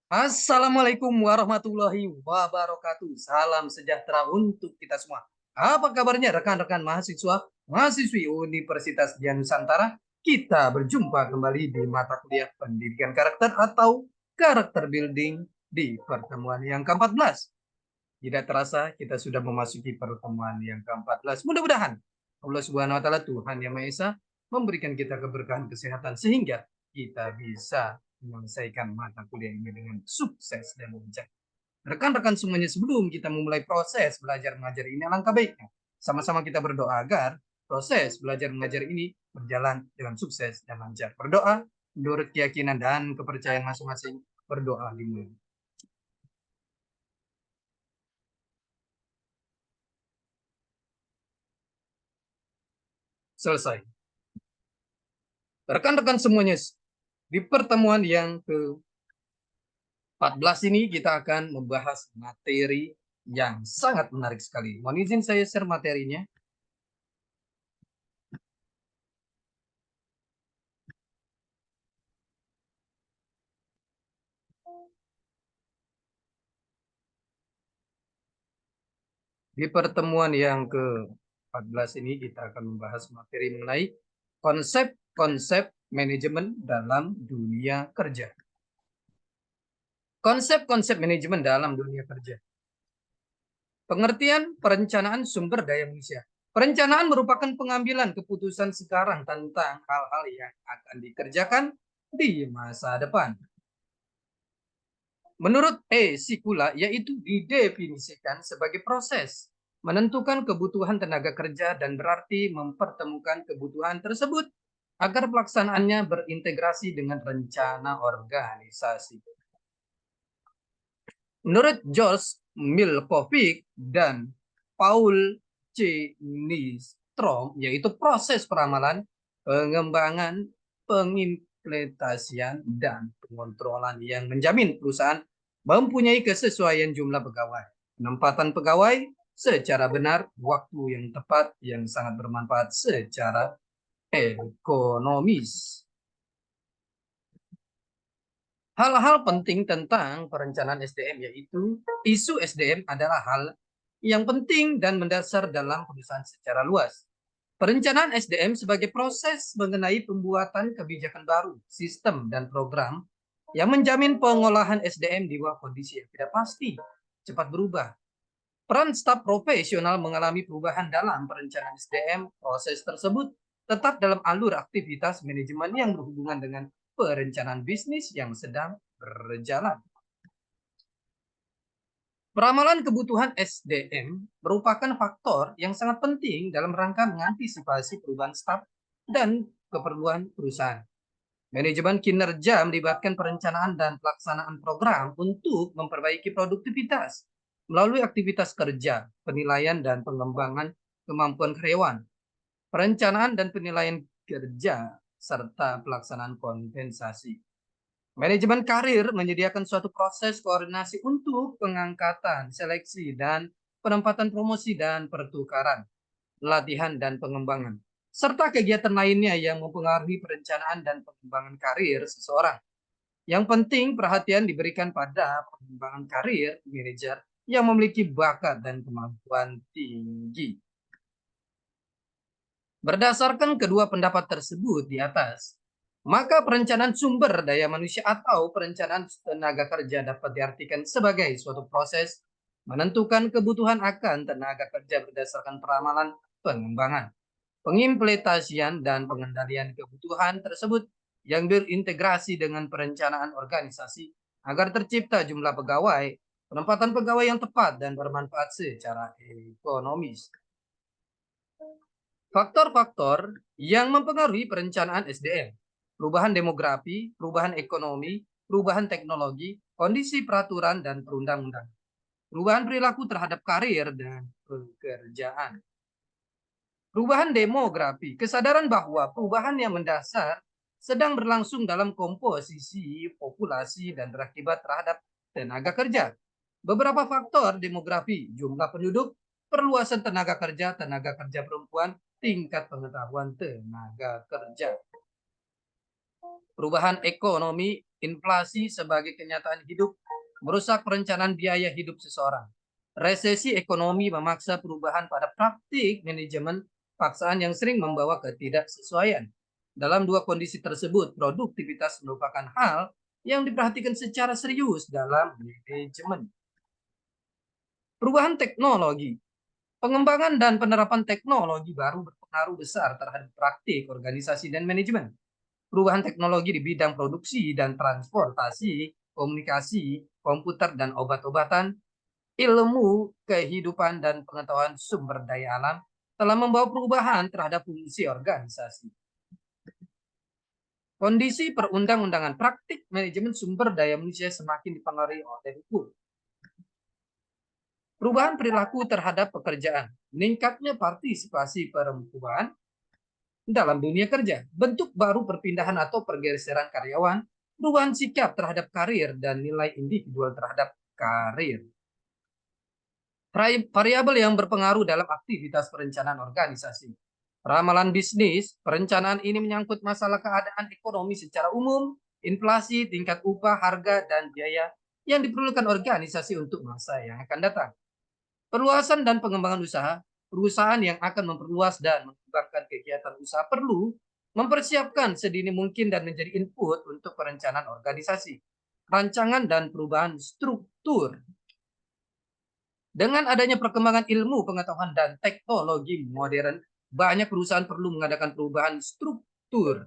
Assalamualaikum warahmatullahi wabarakatuh. Salam sejahtera untuk kita semua. Apa kabarnya rekan-rekan mahasiswa, mahasiswi Universitas Dian Nusantara? Kita berjumpa kembali di mata kuliah pendidikan karakter atau karakter building di pertemuan yang ke-14. Tidak terasa kita sudah memasuki pertemuan yang ke-14. Mudah-mudahan Allah Subhanahu wa taala Tuhan Yang Maha Esa memberikan kita keberkahan kesehatan sehingga kita bisa menyelesaikan mata kuliah ini dengan sukses dan lancar. Rekan-rekan semuanya, sebelum kita memulai proses belajar mengajar ini, alangkah baiknya sama-sama kita berdoa agar proses belajar mengajar ini berjalan dengan sukses dan lancar. Berdoa menurut keyakinan dan kepercayaan masing-masing. Berdoa dimulai. Selesai. Rekan-rekan semuanya, di pertemuan yang ke-14 ini kita akan membahas materi yang sangat menarik sekali. Mohon izin saya share materinya. Di pertemuan yang ke-14 ini kita akan membahas materi mengenai konsep-konsep manajemen dalam dunia kerja. Konsep-konsep manajemen dalam dunia kerja. Pengertian perencanaan sumber daya manusia. Perencanaan merupakan pengambilan keputusan sekarang tentang hal-hal yang akan dikerjakan di masa depan. Menurut Sikula, yaitu didefinisikan sebagai proses menentukan kebutuhan tenaga kerja dan berarti mempertemukan kebutuhan tersebut agar pelaksanaannya berintegrasi dengan rencana organisasi. Menurut George Milkovic dan Paul C. Nystrom, yaitu proses peramalan, pengembangan, pengimplementasian, dan pengontrolan yang menjamin perusahaan mempunyai kesesuaian jumlah pegawai, penempatan pegawai secara benar, waktu yang tepat, yang sangat bermanfaat secara ekonomis. Hal-hal penting tentang perencanaan SDM yaitu isu SDM adalah hal yang penting dan mendasar dalam perusahaan secara luas. Perencanaan SDM sebagai proses mengenai pembuatan kebijakan baru, sistem, dan program yang menjamin pengolahan SDM di bawah kondisi yang tidak pasti, cepat berubah. Peran staf profesional mengalami perubahan dalam perencanaan SDM. Proses tersebut tetap dalam alur aktivitas manajemen yang berhubungan dengan perencanaan bisnis yang sedang berjalan. Peramalan kebutuhan SDM merupakan faktor yang sangat penting dalam rangka mengantisipasi perubahan staf dan keperluan perusahaan. Manajemen kinerja melibatkan perencanaan dan pelaksanaan program untuk memperbaiki produktivitas melalui aktivitas kerja, penilaian dan pengembangan kemampuan karyawan, perencanaan dan penilaian kerja, serta pelaksanaan kompensasi. Manajemen karir menyediakan suatu proses koordinasi untuk pengangkatan, seleksi, dan penempatan promosi dan pertukaran, latihan dan pengembangan, serta kegiatan lainnya yang mempengaruhi perencanaan dan pengembangan karir seseorang. Yang penting perhatian diberikan pada pengembangan karir manajer yang memiliki bakat dan kemampuan tinggi. Berdasarkan kedua pendapat tersebut di atas, maka perencanaan sumber daya manusia atau perencanaan tenaga kerja dapat diartikan sebagai suatu proses menentukan kebutuhan akan tenaga kerja berdasarkan peramalan, pengembangan, pengimplementasian, dan pengendalian kebutuhan tersebut yang berintegrasi dengan perencanaan organisasi agar tercipta jumlah pegawai, penempatan pegawai yang tepat dan bermanfaat secara ekonomis. Faktor-faktor yang mempengaruhi perencanaan SDM, perubahan demografi, perubahan ekonomi, perubahan teknologi, kondisi peraturan dan perundang-undangan, perubahan perilaku terhadap karir dan pekerjaan. Perubahan demografi, kesadaran bahwa perubahan yang mendasar sedang berlangsung dalam komposisi populasi dan berakibat terhadap tenaga kerja. Beberapa faktor demografi, jumlah penduduk, perluasan tenaga kerja perempuan, tingkat pengetahuan tenaga kerja. Perubahan ekonomi, Inflasi sebagai kenyataan hidup merusak perencanaan biaya hidup seseorang. Resesi ekonomi memaksa perubahan pada praktik manajemen paksaan yang sering membawa ketidaksesuaian. Dalam dua kondisi tersebut, produktivitas merupakan hal yang diperhatikan secara serius dalam manajemen. Perubahan teknologi. Pengembangan dan penerapan teknologi baru berpengaruh besar terhadap praktik organisasi dan manajemen. Perubahan teknologi di bidang produksi dan transportasi, komunikasi, komputer dan obat-obatan, ilmu, kehidupan, dan pengetahuan sumber daya alam telah membawa perubahan terhadap fungsi organisasi. Kondisi perundang-undangan praktik manajemen sumber daya manusia semakin dipengaruhi oleh hukum. Perubahan perilaku terhadap pekerjaan, meningkatnya partisipasi perempuan dalam dunia kerja, bentuk baru perpindahan atau pergeseran karyawan, perubahan sikap terhadap karir dan nilai individual terhadap karir. Variabel yang berpengaruh dalam aktivitas perencanaan organisasi. Ramalan bisnis, perencanaan ini menyangkut masalah keadaan ekonomi secara umum, inflasi, tingkat upah, harga, dan biaya yang diperlukan organisasi untuk masa yang akan datang. Perluasan dan pengembangan usaha, perusahaan yang akan memperluas dan mengembangkan kegiatan usaha perlu mempersiapkan sedini mungkin dan menjadi input untuk perencanaan organisasi, rancangan dan perubahan struktur. Dengan adanya perkembangan ilmu, pengetahuan, dan teknologi modern, banyak perusahaan perlu mengadakan perubahan struktur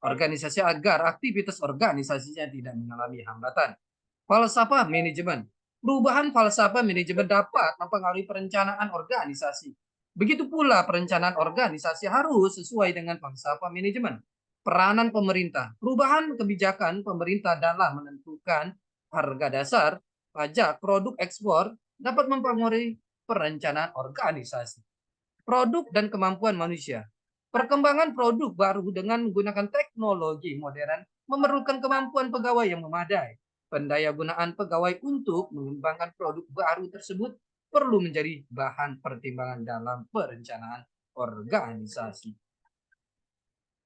organisasi agar aktivitas organisasinya tidak mengalami hambatan. Falsafah manajemen. Perubahan falsafah manajemen dapat mempengaruhi perencanaan organisasi. Begitu pula perencanaan organisasi harus sesuai dengan falsafah manajemen. Peranan pemerintah. Perubahan kebijakan pemerintah dalam menentukan harga dasar, pajak, produk ekspor dapat mempengaruhi perencanaan organisasi. Produk dan kemampuan manusia. Perkembangan produk baru dengan menggunakan teknologi modern memerlukan kemampuan pegawai yang memadai. Pendayagunaan pegawai untuk mengembangkan produk baru tersebut perlu menjadi bahan pertimbangan dalam perencanaan organisasi.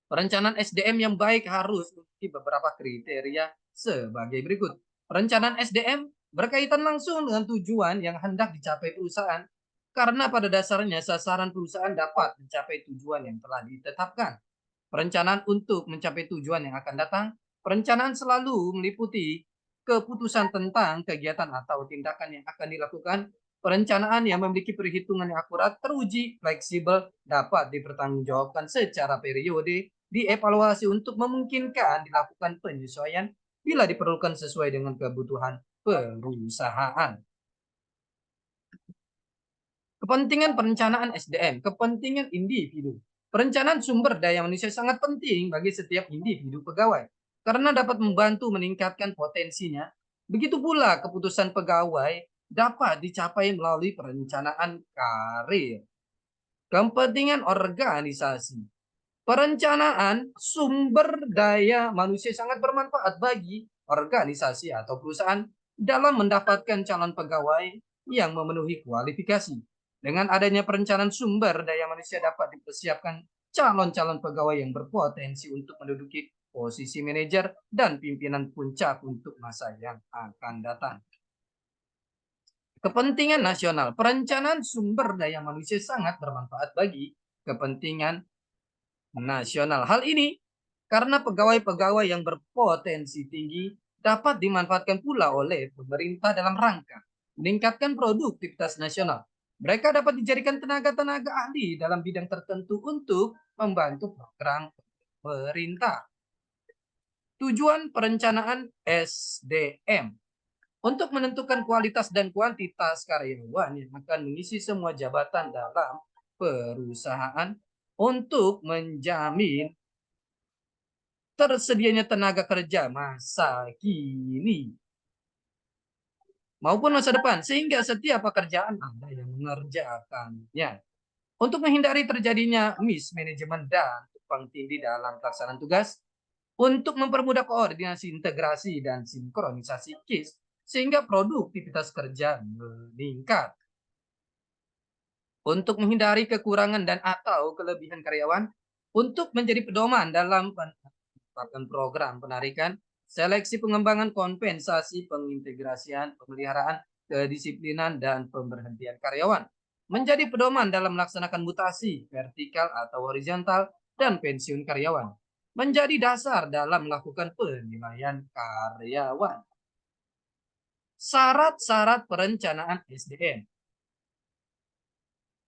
Perencanaan SDM yang baik harus memiliki beberapa kriteria sebagai berikut. Perencanaan SDM berkaitan langsung dengan tujuan yang hendak dicapai perusahaan, karena pada dasarnya sasaran perusahaan dapat mencapai tujuan yang telah ditetapkan. Perencanaan untuk mencapai tujuan yang akan datang, perencanaan selalu meliputi keputusan tentang kegiatan atau tindakan yang akan dilakukan. Perencanaan yang memiliki perhitungan yang akurat, teruji, fleksibel, dapat dipertanggungjawabkan secara periode, dievaluasi untuk memungkinkan dilakukan penyesuaian bila diperlukan sesuai dengan kebutuhan perusahaan. Kepentingan perencanaan SDM, kepentingan individu. Perencanaan sumber daya manusia sangat penting bagi setiap individu pegawai karena dapat membantu meningkatkan potensinya. Begitu pula keputusan pegawai dapat dicapai melalui perencanaan karir. Kepentingan organisasi. Perencanaan sumber daya manusia sangat bermanfaat bagi organisasi atau perusahaan dalam mendapatkan calon pegawai yang memenuhi kualifikasi. Dengan adanya perencanaan sumber daya manusia dapat dipersiapkan calon-calon pegawai yang berpotensi untuk menduduki posisi manajer dan pimpinan puncak untuk masa yang akan datang. Kepentingan nasional. Perencanaan sumber daya manusia sangat bermanfaat bagi kepentingan nasional. Hal ini karena pegawai-pegawai yang berpotensi tinggi dapat dimanfaatkan pula oleh pemerintah dalam rangka meningkatkan produktivitas nasional. Mereka dapat dijadikan tenaga-tenaga ahli dalam bidang tertentu untuk membantu program pemerintah. Tujuan perencanaan SDM untuk menentukan kualitas dan kuantitas karyawan yang akan mengisi semua jabatan dalam perusahaan untuk menjamin tersedianya tenaga kerja masa kini maupun masa depan, sehingga setiap pekerjaan ada yang mengerjakannya. Untuk menghindari terjadinya mismanagement dan tumpang tindih dalam pelaksanaan tugas, untuk mempermudah koordinasi, integrasi, dan sinkronisasi KIS, sehingga produktivitas kerja meningkat. Untuk menghindari kekurangan dan atau kelebihan karyawan, untuk menjadi pedoman dalam program penarikan, seleksi pengembangan, kompensasi, pengintegrasian, pemeliharaan, kedisiplinan, dan pemberhentian karyawan. Menjadi pedoman dalam melaksanakan mutasi, vertikal atau horizontal, dan pensiun karyawan. Menjadi dasar dalam melakukan penilaian karyawan. Syarat-syarat perencanaan SDM.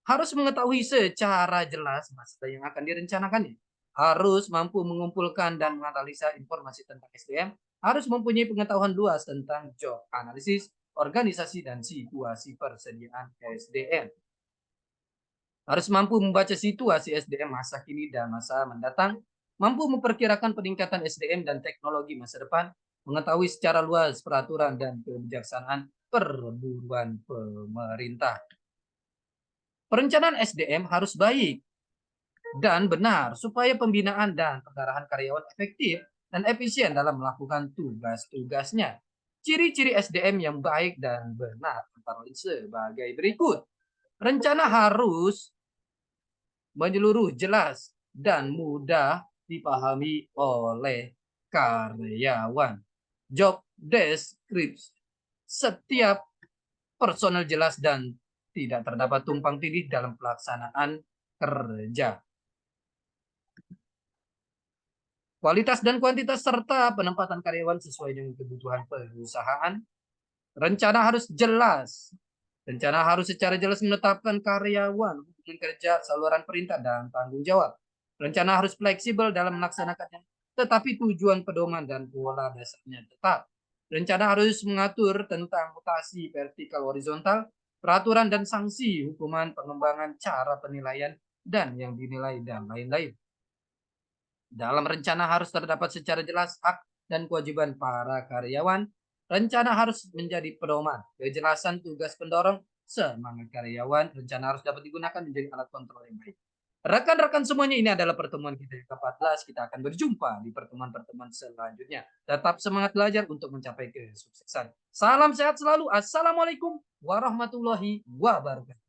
Harus mengetahui secara jelas masa yang akan direncanakannya. Harus mampu mengumpulkan dan menganalisa informasi tentang SDM. Harus mempunyai pengetahuan luas tentang job analisis, organisasi, dan situasi persediaan SDM. Harus mampu membaca situasi SDM masa kini dan masa mendatang. Mampu memperkirakan peningkatan SDM dan teknologi masa depan. Mengetahui secara luas peraturan dan kebijaksanaan perburuan pemerintah. Perencanaan SDM harus baik dan benar supaya pembinaan dan pengarahan karyawan efektif dan efisien dalam melakukan tugas-tugasnya. Ciri-ciri SDM yang baik dan benar antara lain sebagai berikut. Rencana harus menyeluruh, jelas, dan mudah dipahami oleh karyawan. Job description. Setiap personel jelas dan tidak terdapat tumpang tindih dalam pelaksanaan kerja. Kualitas dan kuantitas serta penempatan karyawan sesuai dengan kebutuhan perusahaan. Rencana harus jelas. Rencana harus secara jelas menetapkan karyawan, hubungan kerja, saluran perintah, dan tanggung jawab. Rencana harus fleksibel dalam melaksanakannya, tetapi tujuan pedoman dan pola dasarnya tetap. Rencana harus mengatur tentang mutasi vertikal horizontal, peraturan dan sanksi, hukuman, pengembangan, cara penilaian, dan yang dinilai, dan lain-lain. Dalam rencana harus terdapat secara jelas hak dan kewajiban para karyawan. Rencana harus menjadi pedoman, kejelasan tugas pendorong, semangat karyawan. Rencana harus dapat digunakan menjadi alat kontrol yang baik. Rekan-rekan semuanya, ini adalah pertemuan kita yang ke-14. Kita akan berjumpa di pertemuan-pertemuan selanjutnya. Tetap semangat belajar untuk mencapai kesuksesan. Salam sehat selalu. Assalamualaikum warahmatullahi wabarakatuh.